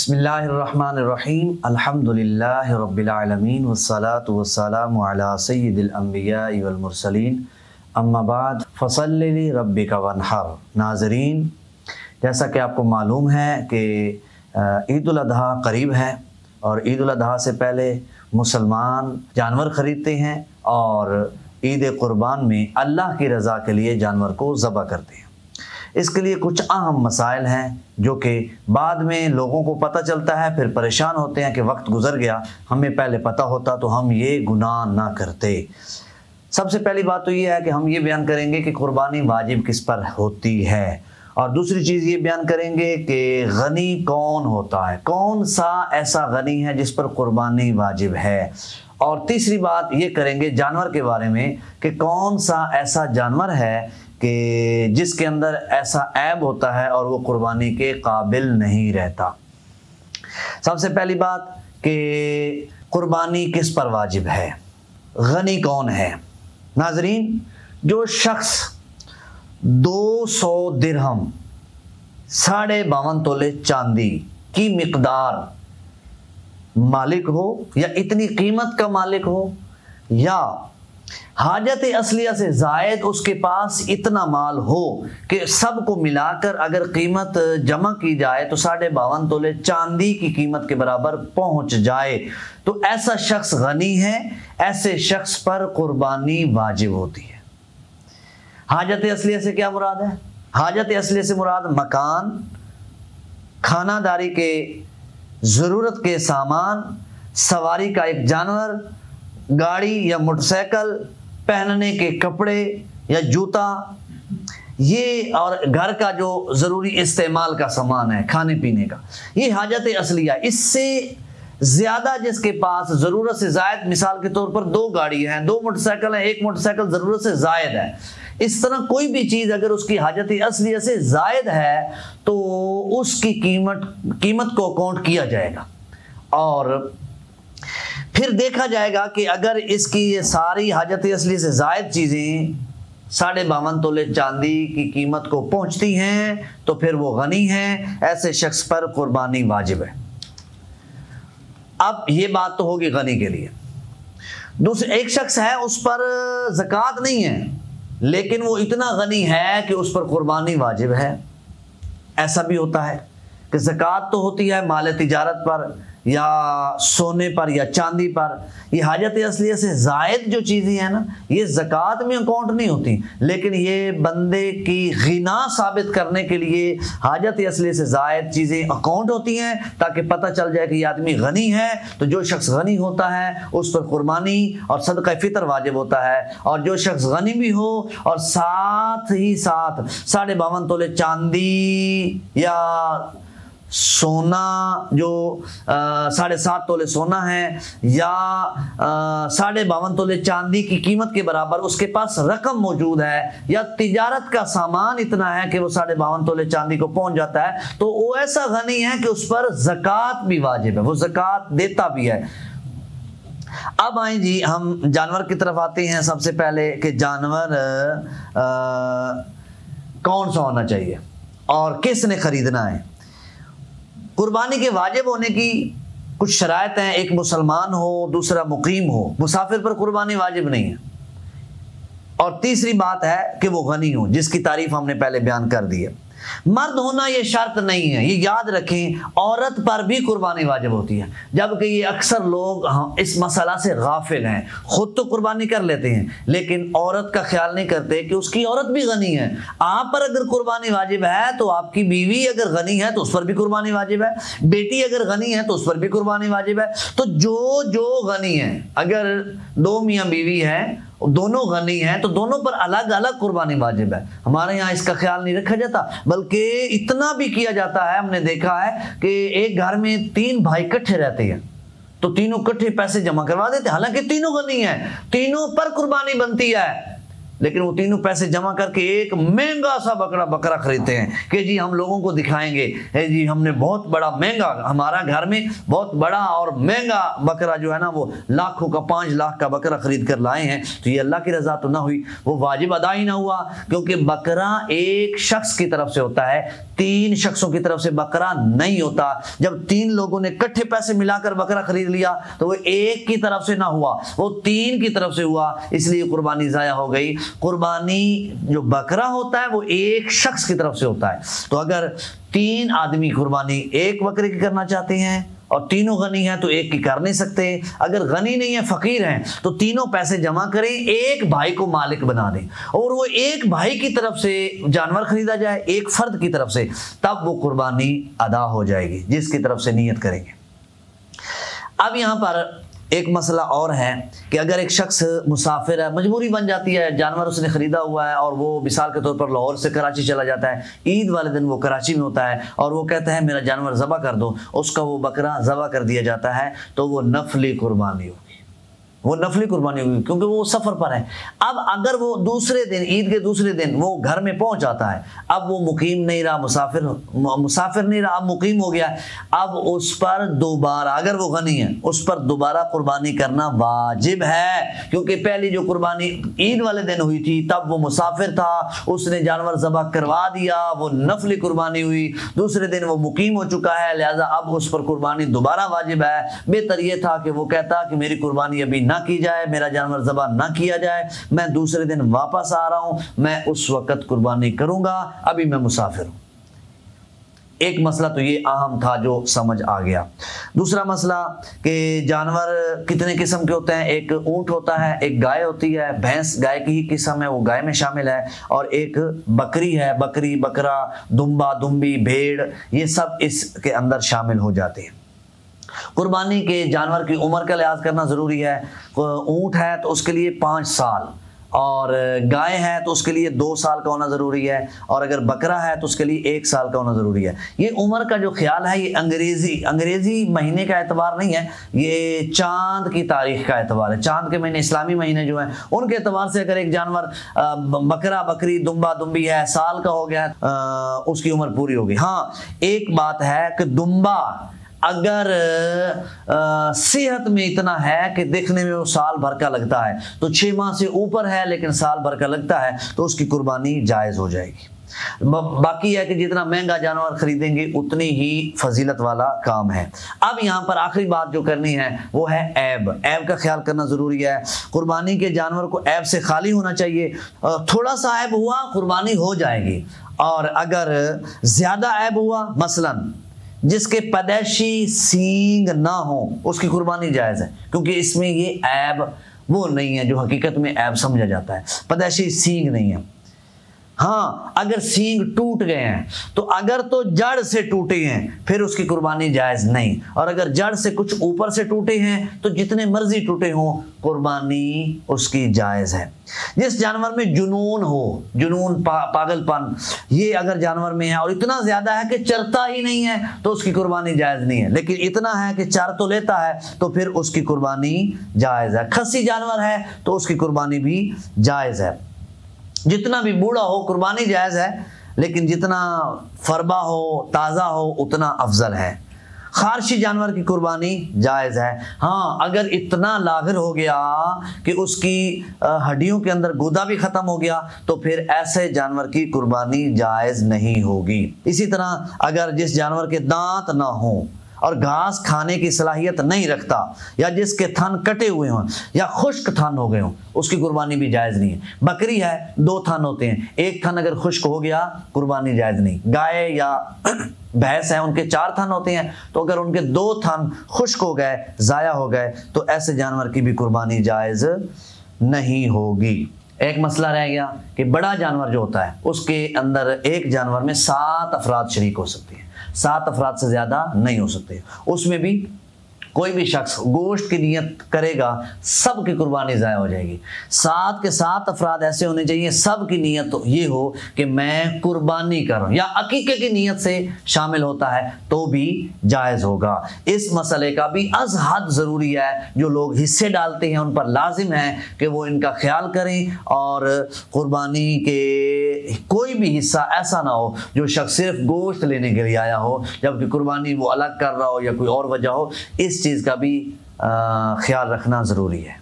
بسم اللہ الرحمن الرحیم الحمدللہ رب العالمین والصلاة والسلام علی سید الانبیاء والمرسلین اما بعد فصل لربک وانحر۔ ناظرین، جیسا کہ آپ کو معلوم ہے کہ عید الاضحیٰ قریب ہے اور عید الاضحیٰ سے پہلے مسلمان جانور خریدتے ہیں اور عید قربان میں اللہ کی رضا کے لیے جانور کو ذبح کرتے ہیں۔ اس کے لیے کچھ اہم مسائل ہیں جو کہ بعد میں لوگوں کو پتہ چلتا ہے، پھر پریشان ہوتے ہیں کہ وقت گزر گیا، ہمیں پہلے پتہ ہوتا تو ہم یہ گناہ نہ کرتے۔ سب سے پہلی بات تو یہ ہے کہ ہم یہ بیان کریں گے کہ قربانی واجب کس پر ہوتی ہے، اور دوسری چیز یہ بیان کریں گے کہ غنی کون ہوتا ہے، کون سا ایسا غنی ہے جس پر قربانی واجب ہے، اور تیسری بات یہ کریں گے جانور کے بارے میں کہ کون سا ایسا جانور ہے کہ جس کے اندر ایسا عیب ہوتا ہے اور وہ قربانی کے قابل نہیں رہتا۔ سب سے پہلی بات کہ قربانی کس پر واجب ہے، غنی کون ہے۔ ناظرین، جو شخص 200 درہم 52.5 تولے چاندی کی مقدار مالک ہو، یا اتنی قیمت کا مالک ہو، یا حاجت اصلیہ سے زائد اس کے پاس اتنا مال ہو کہ سب کو ملا کر اگر قیمت جمع کی جائے تو 52.5 تولے چاندی کی قیمت کے برابر پہنچ جائے، تو ایسا شخص غنی ہے، ایسے شخص پر قربانی واجب ہوتی ہے۔ حاجت اصلیہ سے کیا مراد ہے؟ حاجت اصلیہ سے مراد مکان، کھانا داری کے ضرورت کے سامان، سواری کا ایک جانور، گاڑی یا موٹر سائیکل، پہننے کے کپڑے یا جوتا، یہ اور گھر کا جو ضروری استعمال کا سامان ہے، کھانے پینے کا، یہ حاجت اصلیہ۔ اس سے زیادہ جس کے پاس ضرورت سے زائد، مثال کے طور پر 2 گاڑی ہیں، 2 موٹر سائیکل ہیں، 1 موٹر سائیکل ضرورت سے زائد ہے، اس طرح کوئی بھی چیز اگر اس کی حاجت اصلیہ سے زائد ہے تو اس کی قیمت کو اکاؤنٹ کیا جائے گا، اور پھر دیکھا جائے گا کہ اگر اس کی یہ ساری حاجت اصلی سے زائد چیزیں 52.5 تولے چاندی کی قیمت کو پہنچتی ہیں تو پھر وہ غنی ہے، ایسے شخص پر قربانی واجب ہے۔ اب یہ بات تو ہوگی غنی کے لیے۔ دوسرے ایک شخص ہے، اس پر زکوٰۃ نہیں ہے لیکن وہ اتنا غنی ہے کہ اس پر قربانی واجب ہے۔ ایسا بھی ہوتا ہے کہ زکوٰۃ تو ہوتی ہے مال تجارت پر یا سونے پر یا چاندی پر، یہ حاجت اصلیہ سے زائد جو چیزیں ہیں نا، یہ زکوٰۃ میں اکاؤنٹ نہیں ہوتی، لیکن یہ بندے کی غنا ثابت کرنے کے لیے حاجت اصلیہ سے زائد چیزیں اکاؤنٹ ہوتی ہیں تاکہ پتہ چل جائے کہ یہ آدمی غنی ہے۔ تو جو شخص غنی ہوتا ہے اس پر قربانی اور صدقہ فطر واجب ہوتا ہے، اور جو شخص غنی بھی ہو اور ساتھ ہی ساتھ 52.5 تولے چاندی یا سونا جو 7.5 تولے سونا ہے یا 52.5 تولے چاندی کی قیمت کے برابر اس کے پاس رقم موجود ہے، یا تجارت کا سامان اتنا ہے کہ وہ 52.5 تولے چاندی کو پہنچ جاتا ہے، تو وہ ایسا غنی ہے کہ اس پر زکوٰۃ بھی واجب ہے، وہ زکوٰۃ دیتا بھی ہے۔ اب آئیں جی ہم جانور کی طرف آتے ہیں۔ سب سے پہلے کہ جانور کون سا ہونا چاہیے اور کس نے خریدنا ہے۔ قربانی کے واجب ہونے کی کچھ شرائط ہیں، ایک مسلمان ہو، دوسرا مقیم ہو، مسافر پر قربانی واجب نہیں ہے، اور تیسری بات ہے کہ وہ غنی ہو، جس کی تعریف ہم نے پہلے بیان کر دی ہے۔ مرد ہونا یہ شرط نہیں ہے، یہ یاد رکھیں، عورت پر بھی قربانی واجب ہوتی ہے، جبکہ یہ اکثر لوگ اس مسئلہ سے غافل ہیں، خود تو قربانی کر لیتے ہیں لیکن عورت کا خیال نہیں کرتے کہ اس کی عورت بھی غنی ہے۔ آپ پر اگر قربانی واجب ہے تو آپ کی بیوی اگر غنی ہے تو اس پر بھی قربانی واجب ہے، بیٹی اگر غنی ہے تو اس پر بھی قربانی واجب ہے۔ تو جو غنی ہے، اگر 2 میاں بیوی ہیں، دونوں غنی ہیں تو دونوں پر الگ الگ قربانی واجب ہے۔ ہمارے یہاں اس کا خیال نہیں رکھا جاتا، بلکہ اتنا بھی کیا جاتا ہے، ہم نے دیکھا ہے کہ ایک گھر میں 3 بھائی اکٹھے رہتے ہیں تو تینوں اکٹھے پیسے جمع کروا دیتے، حالانکہ تینوں غنی ہیں، تینوں پر قربانی بنتی ہے، لیکن وہ تینوں پیسے جمع کر کے ایک مہنگا سا بکرا خریدتے ہیں کہ جی ہم لوگوں کو دکھائیں گے، جی ہم نے بہت بڑا مہنگا، ہمارا گھر میں بہت بڑا اور مہنگا بکرا جو ہے نا وہ لاکھوں کا 5 لاکھ کا بکرا خرید کر لائے ہیں۔ تو یہ اللہ کی رضا تو نہ ہوئی، وہ واجب ادا ہی نہ ہوا، کیونکہ بکرا ایک شخص کی طرف سے ہوتا ہے، 3 شخصوں کی طرف سے بکرا نہیں ہوتا۔ جب 3 لوگوں نے اکٹھے پیسے ملا کر بکرا خرید لیا تو وہ ایک کی طرف سے نہ ہوا، وہ 3 کی طرف سے ہوا، اس لیے قربانی ضائع ہو گئی۔ قربانی جو بکرا ہوتا ہے وہ ایک شخص کی طرف سے ہوتا ہے، تو اگر 3 آدمی قربانی ایک بکرے کی کرنا چاہتے ہیں اور تینوں غنی ہیں تو ایک کی کر نہیں سکتے، اگر غنی نہیں ہے فقیر ہیں تو تینوں پیسے جمع کریں، ایک بھائی کو مالک بنا دیں اور وہ ایک بھائی کی طرف سے جانور خریدا جائے، ایک فرد کی طرف سے، تب وہ قربانی ادا ہو جائے گی جس کی طرف سے نیت کریں گے۔ اب یہاں پر ایک مسئلہ اور ہے کہ اگر ایک شخص مسافر ہے، مجبوری بن جاتی ہے، جانور اس نے خریدا ہوا ہے اور وہ مثال کے طور پر لاہور سے کراچی چلا جاتا ہے، عید والے دن وہ کراچی میں ہوتا ہے اور وہ کہتا ہے میرا جانور ذبح کر دو، اس کا وہ بکرا ذبح کر دیا جاتا ہے تو وہ نفلی قربانی ہوگی، وہ نفلی قربانی ہوگی کیونکہ وہ سفر پر ہے۔ اب اگر وہ دوسرے دن، عید کے دوسرے دن وہ گھر میں پہنچ جاتا ہے، اب وہ مقیم نہیں رہا، مسافر نہیں رہا، اب مقیم ہو گیا، اب اس پر دوبارہ، اگر وہ غنی ہے اس پر دوبارہ قربانی کرنا واجب ہے، کیونکہ پہلی جو قربانی عید والے دن ہوئی تھی تب وہ مسافر تھا، اس نے جانور ذبح کروا دیا، وہ نفلی قربانی ہوئی، دوسرے دن وہ مقیم ہو چکا ہے، لہذا اب اس پر قربانی دوبارہ واجب ہے۔ بہتر یہ تھا کہ وہ کہتا کہ میری قربانی ابھی نہ کی جائے، میرا جانور ذبح نہ کیا جائے، میں دوسرے دن واپس آ رہا ہوں، میں اس وقت قربانی کروں گا، ابھی میں مسافر ہوں۔ ایک مسئلہ تو یہ اہم تھا جو سمجھ آ گیا۔ دوسرا مسئلہ کہ جانور کتنے قسم کے ہوتے ہیں، ایک اونٹ ہوتا ہے، ایک گائے ہوتی ہے، بھینس گائے کی ہی قسم ہے وہ گائے میں شامل ہے، اور ایک بکری ہے، بکری، بکرا، دمبا، دمبی، بھیڑ، یہ سب اس کے اندر شامل ہو جاتے ہیں۔ قربانی کے جانور کی عمر کا لحاظ کرنا ضروری ہے، اونٹ ہے تو اس کے لیے 5 سال، اور گائے ہے تو اس کے لیے 2 سال کا ہونا ضروری ہے، اور اگر بکرا ہے تو اس کے لیے 1 سال کا ہونا ضروری ہے۔ یہ عمر کا جو خیال ہے یہ انگریزی مہینے کا اعتبار نہیں ہے، یہ چاند کی تاریخ کا اعتبار ہے، چاند کے مہینے، اسلامی مہینے جو ہیں ان کے اعتبار سے اگر ایک جانور بکرا، بکری، دمبا، دمبی ہے، سال کا ہو گیا اس کی عمر پوری ہوگی۔ ہاں ایک بات ہے کہ دمبا اگر صحت میں اتنا ہے کہ دیکھنے میں وہ سال بھر کا لگتا ہے تو 6 ماہ سے اوپر ہے لیکن سال بھر کا لگتا ہے تو اس کی قربانی جائز ہو جائے گی۔ باقی ہے کہ جتنا مہنگا جانور خریدیں گے اتنی ہی فضیلت والا کام ہے۔ اب یہاں پر آخری بات جو کرنی ہے وہ ہے عیب کا خیال کرنا ضروری ہے۔ قربانی کے جانور کو عیب سے خالی ہونا چاہیے، تھوڑا سا عیب ہوا قربانی ہو جائے گی، اور اگر زیادہ عیب ہوا، مثلاً جس کے پیدائشی سینگ نہ ہو اس کی قربانی جائز ہے، کیونکہ اس میں یہ عیب وہ نہیں ہے جو حقیقت میں عیب سمجھا جاتا ہے، پیدائشی سینگ نہیں ہے۔ ہاں اگر سینگ ٹوٹ گئے ہیں تو اگر تو جڑ سے ٹوٹے ہیں پھر اس کی قربانی جائز نہیں، اور اگر جڑ سے کچھ اوپر سے ٹوٹے ہیں تو جتنے مرضی ٹوٹے ہوں قربانی اس کی جائز ہے۔ جس جانور میں جنون ہو، جنون، پاگل پن، یہ اگر جانور میں ہے اور اتنا زیادہ ہے کہ چرتا ہی نہیں ہے تو اس کی قربانی جائز نہیں ہے، لیکن اتنا ہے کہ چر تو لیتا ہے تو پھر اس کی قربانی جائز ہے۔ کھسی جانور ہے تو اس کی قربانی بھی جائز ہے۔ جتنا بھی بوڑھا ہو قربانی جائز ہے، لیکن جتنا فربا ہو، تازہ ہو، اتنا افضل ہے۔ خارشی جانور کی قربانی جائز ہے، ہاں اگر اتنا لاغر ہو گیا کہ اس کی ہڈیوں کے اندر گودا بھی ختم ہو گیا تو پھر ایسے جانور کی قربانی جائز نہیں ہوگی۔ اسی طرح اگر جس جانور کے دانت نہ ہوں اور گھاس کھانے کی صلاحیت نہیں رکھتا، یا جس کے تھن کٹے ہوئے ہوں یا خشک تھن ہو گئے ہوں، اس کی قربانی بھی جائز نہیں ہے۔ بکری ہے 2 تھن ہوتے ہیں، ایک تھن اگر خشک ہو گیا قربانی جائز نہیں۔ گائے یا بھینس ہے ان کے 4 تھن ہوتے ہیں، تو اگر ان کے 2 تھن خشک ہو گئے، ضائع ہو گئے، تو ایسے جانور کی بھی قربانی جائز نہیں ہوگی۔ ایک مسئلہ رہ گیا کہ بڑا جانور جو ہوتا ہے اس کے اندر ایک جانور میں 7 افراد شریک ہو سکتے ہیں، 7 افراد سے زیادہ نہیں ہو سکتے۔ اس میں بھی کوئی بھی شخص گوشت کی نیت کرے گا سب کی قربانی ضائع ہو جائے گی۔ 7 کے 7 افراد ایسے ہونے چاہیے سب کی نیت یہ ہو کہ میں قربانی کر رہا ہوں، یا عقیقے کی نیت سے شامل ہوتا ہے تو بھی جائز ہوگا۔ اس مسئلے کا بھی از حد ضروری ہے، جو لوگ حصے ڈالتے ہیں ان پر لازم ہے کہ وہ ان کا خیال کریں، اور قربانی کے کوئی بھی حصہ ایسا نہ ہو جو شخص صرف گوشت لینے کے لیے آیا ہو جبکہ قربانی وہ الگ کر رہا ہو یا کوئی اور وجہ ہو۔ اس چیز کا بھی خیال رکھنا ضروری ہے۔